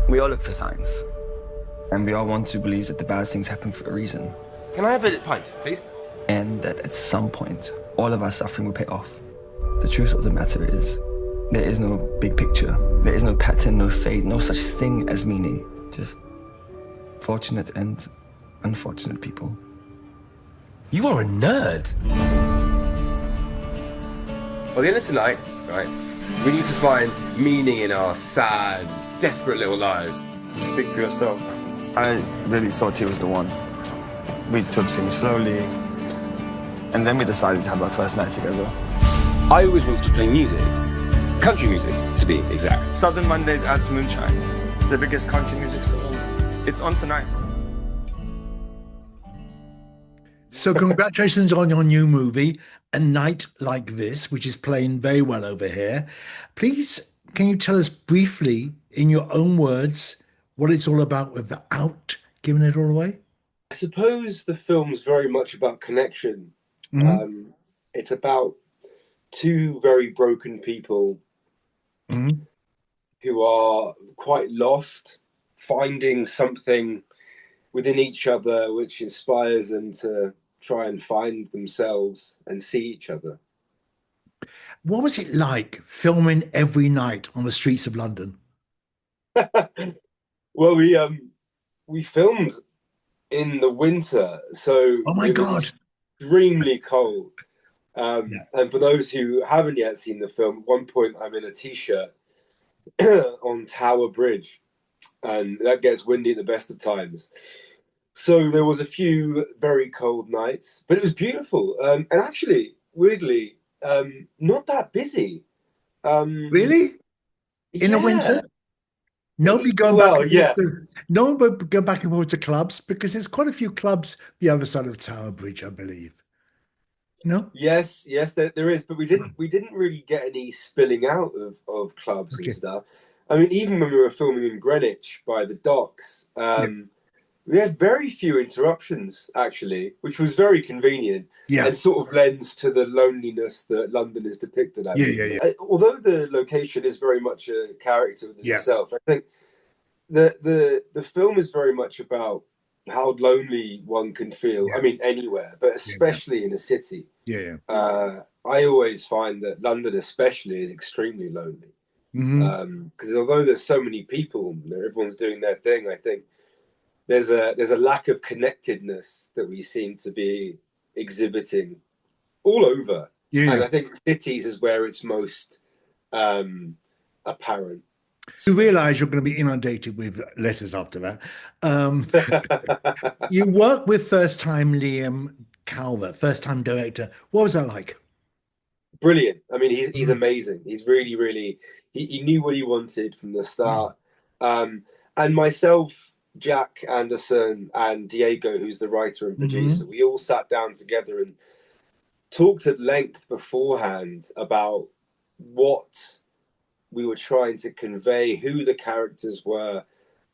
We all look for signs. And we all want to believe that the bad things happen for a reason. Can I have a pint, please? And that at some point, all of our suffering will pay off. The truth of the matter is, there is no big picture. There is no pattern, no fate, no such thing as meaning. Just fortunate and unfortunate people. You are a nerd. Well, the end of tonight, right, we need to find meaning in our sad, desperate little lives. Speak for yourself. I really thought he was the one. We took things slowly, and then we decided to have our first night together. I always wanted to play music. Country music, to be exact. Southern Mondays adds Moonshine, the biggest country music song. It's on tonight. So congratulations on your new movie, A Night Like This, which is playing very well over here. Please, can you tell us briefly, in your own words, what it's all about without giving it all away? I suppose the film's very much about connection. It's about two very broken people who are quite lost, finding something within each other which inspires them to try and find themselves and see each other. What was it like filming every night on the streets of London? Well, we filmed in the winter, so oh my God, was extremely cold. And for those who haven't yet seen the film, at one point I'm in a t-shirt on Tower Bridge, and that gets windy at the best of times. So there was a few very cold nights, but it was beautiful. And actually, weirdly, not that busy. Really? In the winter? Nobody going no one would go back and forth to clubs, because there's quite a few clubs the other side of Tower Bridge, I believe. No? Yes, there is, but we didn't really get any spilling out of clubs and stuff. I mean, even when we were filming in Greenwich by the docks, we had very few interruptions, actually, which was very convenient and sort of lends to the loneliness that London is depicted as. Although the location is very much a character within itself, I think the film is very much about how lonely one can feel. I mean, anywhere, but especially in a city. I always find that London especially is extremely lonely. Because although there's so many people, everyone's doing their thing, I think there's a lack of connectedness that we seem to be exhibiting all over. And I think cities is where it's most apparent. You realise you're going to be inundated with letters after that. You work with first-time Liam Calvert, first-time director. What was that like? Brilliant. I mean, he's amazing. He's really, he knew what he wanted from the start. And myself, Jack Anderson, and Diego, who's the writer and producer, we all sat down together and talked at length beforehand about what we were trying to convey, who the characters were.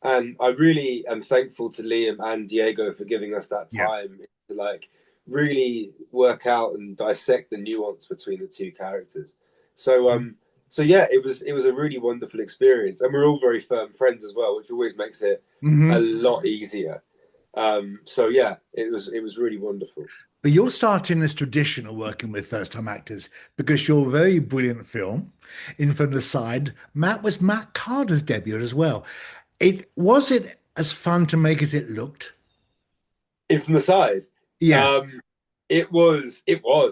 And I really am thankful to Liam and Diego for giving us that time to like really work out and dissect the nuance between the two characters. So yeah, it was a really wonderful experience, and we're all very firm friends as well, which always makes it a lot easier. So yeah, it was really wonderful. But you're starting this tradition of working with first-time actors, because your very brilliant film, In From the Side, was Matt Carter's debut as well. Was it as fun to make as it looked? In From the Side? Yeah. It was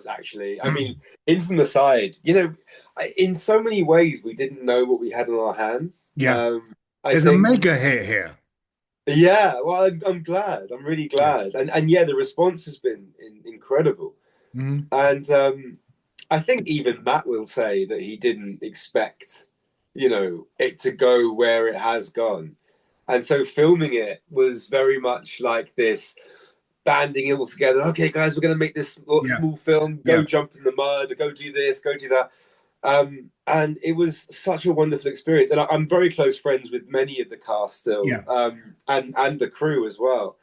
actually. I mean, In From the Side, you know, in so many ways, we didn't know what we had on our hands. There's a mega hit here. Yeah, well, I'm glad. I'm really glad. And yeah, the response has been incredible. And I think even Matt will say that he didn't expect, you know, it to go where it has gone. And so filming it was very much like this, banding it all together. Okay, guys, we're going to make this small film. Go jump in the mud, go do this, go do that. And it was such a wonderful experience. And I'm very close friends with many of the cast still, and the crew as well.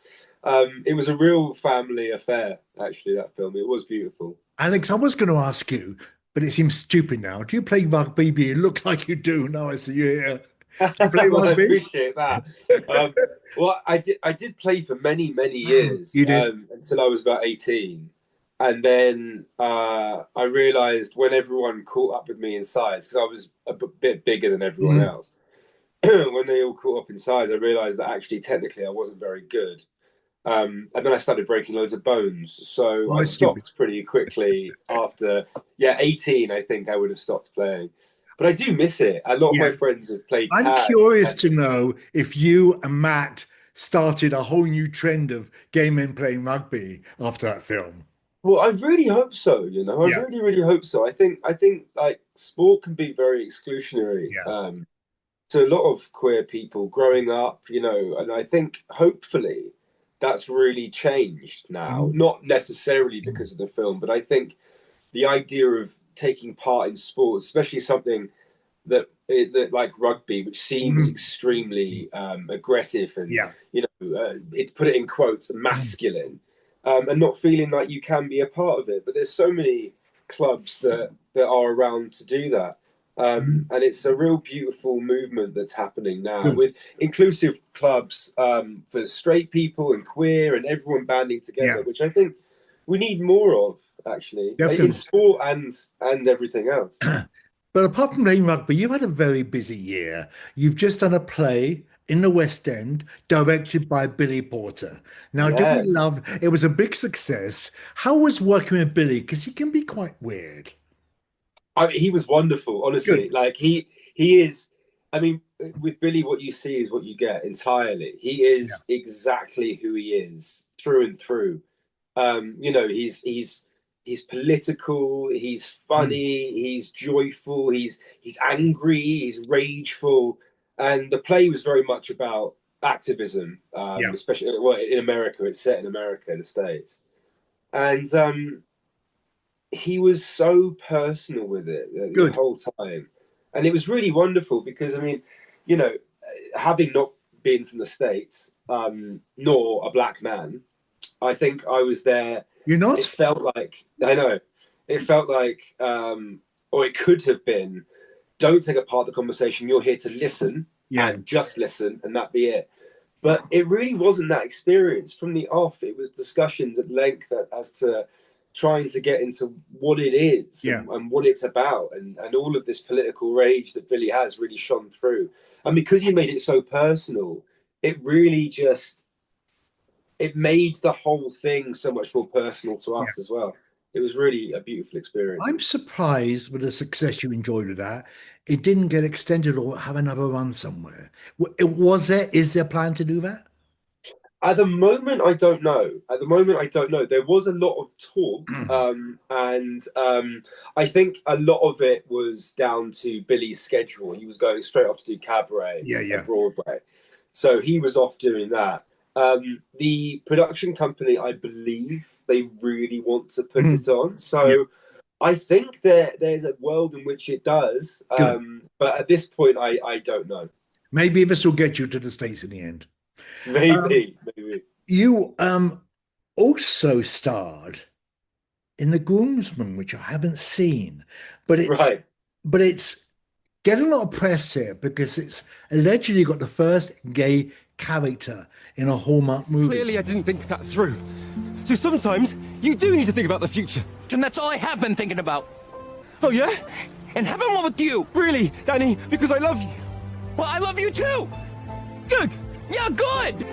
It was a real family affair, actually, that film. It was beautiful. Alex, I was going to ask you, but it seems stupid now. Do you play rugby? You look like you do now I see you here. You play Well, I rugby? appreciate that. Well, I did play for many years You did. until I was about 18. And then I realized when everyone caught up with me in size, because I was a bit bigger than everyone Mm. else, when they all caught up in size, I realized that actually technically I wasn't very good. And then I started breaking loads of bones. So Oh, I it's stupid. stopped pretty quickly after, yeah, 18, I think I would have stopped playing. But I do miss it. A lot of Yeah. my friends have played I'm tag. curious to know if you and Matt started a whole new trend of gay men playing rugby after that film. Well, I really hope so, you know. I Yeah, really hope so. I think like sport can be very exclusionary yeah. to a lot of queer people growing up, you know, and I think hopefully that's really changed now. Mhm. Not necessarily because of the film, but I think the idea of taking part in sports, especially something that like rugby, which seems Mhm. extremely aggressive and Yeah. you know, it put it in quotes, masculine, and not feeling like you can be a part of it. But there's so many clubs that are around to do that. Mhm. And it's a real beautiful movement that's happening now Good. with inclusive clubs for straight people and queer and everyone banding together, Yeah, which I think we need more of actually in definitely. sport and everything else. But apart from playing rugby, you had a very busy year. You've just done a play in the West End, directed by Billy Porter. Now, do we Yeah, love it? Was a big success. How was working with Billy? Because he can be quite weird. I mean, he was wonderful, Good. honestly. Like he is. I mean, with Billy, what you see is what you get entirely. He Yeah. is exactly who he is through and through. You know, he's political. He's Mm. funny. He's joyful. He's angry. He's rageful. And the play was very much about activism, Yeah. especially well in America. It's set in America, in the States, and he was so personal with it the Good. whole time, and it was really wonderful because I mean, you know, having not been from the States, nor a black man, I think I was there. You're It not? felt like I know, it felt like, or it could have been. Don't take apart the conversation. You're here to listen Yeah. and just listen, and that be it. But it really wasn't that experience from the off. It was discussions at length as to trying to get into what it is Yeah. and what it's about, and all of this political rage that Billy has really shone through. And because you made it so personal, it really just it made the whole thing so much more personal to Yeah. us as well. It was really a beautiful experience. I'm surprised with the success you enjoyed with that. It didn't get extended or have another run somewhere. Was there, is there a plan to do that? At the moment, I don't know. At the moment, I don't know. There was a lot of talk, and I think a lot of it was down to Billy's schedule. He was going straight off to do cabaret Yeah, at yeah. Broadway, so he was off doing that. The production company, I believe, they really want to put Mhm. it on. Yeah, So I think there's a world in which it does, good. but at this point, I don't know. Maybe this will get you to the States in the end. Um, Maybe. you also starred in The Groomsman, which I haven't seen, but it's Right. but it's getting a lot of press here because it's allegedly got the first gay character in a Hallmark movie. Clearly, I didn't think that through. So sometimes you do need to think about the future. And that's all I have been thinking about. Oh, yeah? And having one with you. Really, Danny? Because I love you. Well, I love you too. Good. Yeah, good.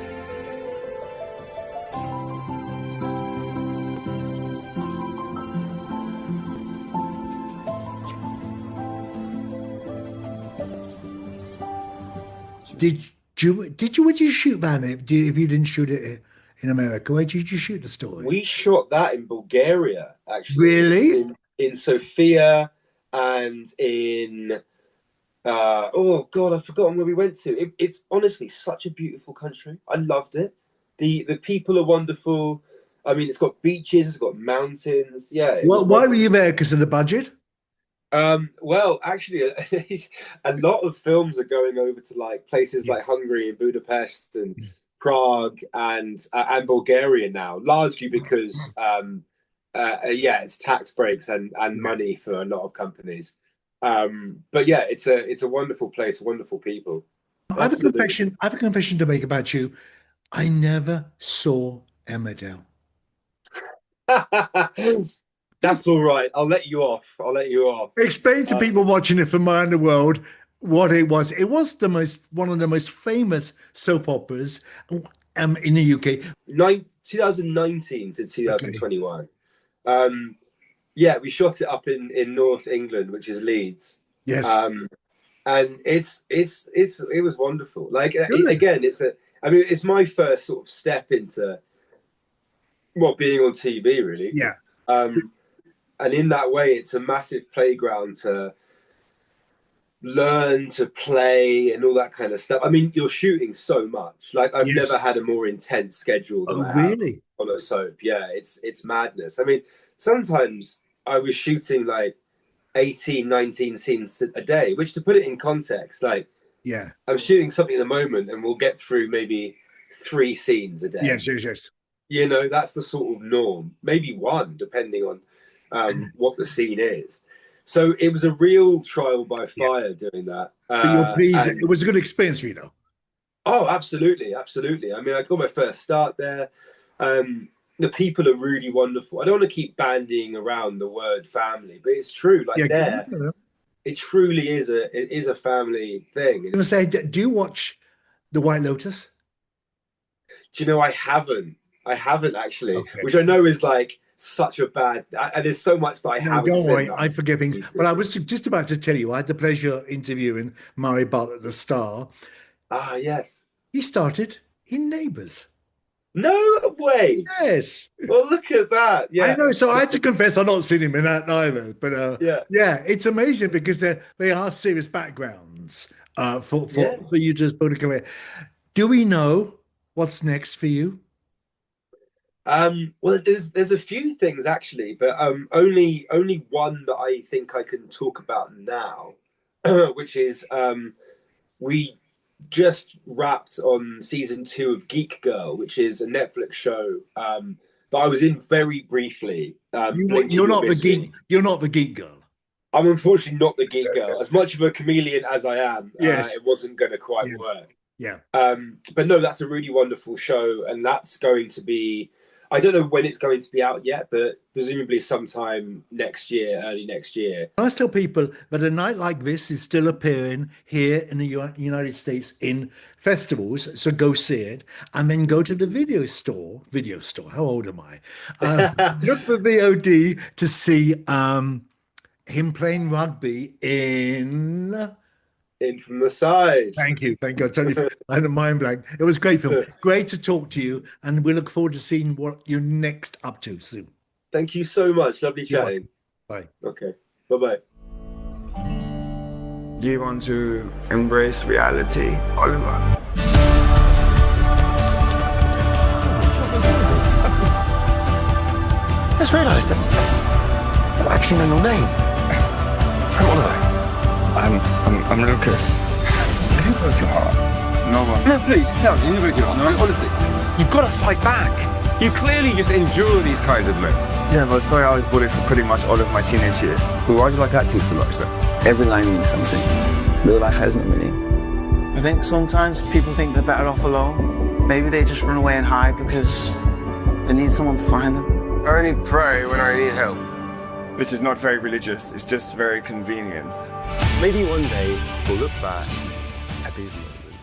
Where did you shoot that? If you didn't shoot it in America, where did you shoot the story? We shot that in Bulgaria, actually, Really? in Sofia and in oh God, I've forgotten where we went to. It's honestly such a beautiful country. I loved it. The people are wonderful. I mean, it's got beaches, it's got mountains. Yeah. It was Well, why were wonderful. you there? Because of the budget? Well, actually, a lot of films are going over to like places Yeah. like Hungary and Budapest and Prague and Bulgaria now, largely because yeah, it's tax breaks and Yeah. money for a lot of companies. But yeah, it's a wonderful place, wonderful people. I have a confession to make about you. I never saw Emmerdale. That's all right. I'll let you off. Explain to people watching it from around the world what it was. It was one of the most famous soap operas in the UK. 2019 to 2021. Yeah, we shot it up in North England, which is Leeds. Yes. And it was wonderful. Like again, it's my first sort of step into being on TV, really. Yeah. And in that way, it's a massive playground to learn to play and all that kind of stuff. I mean, you're shooting so much. Like I've never had a more intense schedule than I have on a soap. Yeah, it's madness. I mean, sometimes I was shooting like 18, 19 scenes a day, which, to put it in context, like, yeah, I'm shooting something at the moment and we'll get through maybe 3 scenes a day. Yes. You know, that's the sort of norm. Maybe 1, depending on what the scene is. So it was a real trial by fire doing that. But you're pleased. It was a good experience for you, though. Oh, absolutely. I mean, I got my first start there. The people are really wonderful. I don't want to keep bandying around the word family, but it's true. Like it truly is a family thing. I'm going to say, do you watch The White Lotus? Do you know, I haven't actually, which I know is like such a bad, and there's so much that I haven't Don't seen. worry, I forget things. But I was just about to tell you, I had the pleasure of interviewing Murray Bartlett, the star. Ah, yes. He started in Neighbours. No way. Yes. Well, look at that. Yeah. I know. So I had to confess, I've not seen him in that either. But yeah, it's amazing because they are serious backgrounds for you to put a career. Do we know what's next for you? Well, there's a few things actually, but only one that I think I can talk about now, which is we just wrapped on season 2 of Geek Girl, which is a Netflix show that I was in very briefly. You're not the geek girl. I'm unfortunately not the geek girl. As much of a chameleon as I am, yes. It wasn't going to quite work. Yeah. But no, that's a really wonderful show, and that's going to be, I don't know when it's going to be out yet, but presumably sometime next year, early next year. I always tell people that a night like this is still appearing here in the United States in festivals, so go see it, and then go to the video store, how old am I? Look for VOD to see him playing rugby in From the Side. Thank you. I had a mind blank. It was great film. Great to talk to you, and we look forward to seeing what you're next up to soon. Thank you so much. Lovely chatting. Bye. Okay. Bye-bye. Do you want to embrace reality, Oliver? I just realised that I actually know your name. I'm Oliver. I'm Lucas. Who broke your heart? No one. No, please, tell me, who broke your heart? No, honestly. You've got to fight back. You clearly just endure these kinds of men. Yeah, but sorry, I was bullied for pretty much all of my teenage years. Well, why do you like acting so much then? Every line means something. Real life has no meaning. I think sometimes people think they're better off alone. Maybe they just run away and hide because they need someone to find them. I only pray when I need help. Which is not very religious, it's just very convenient. Maybe one day we'll look back at these moments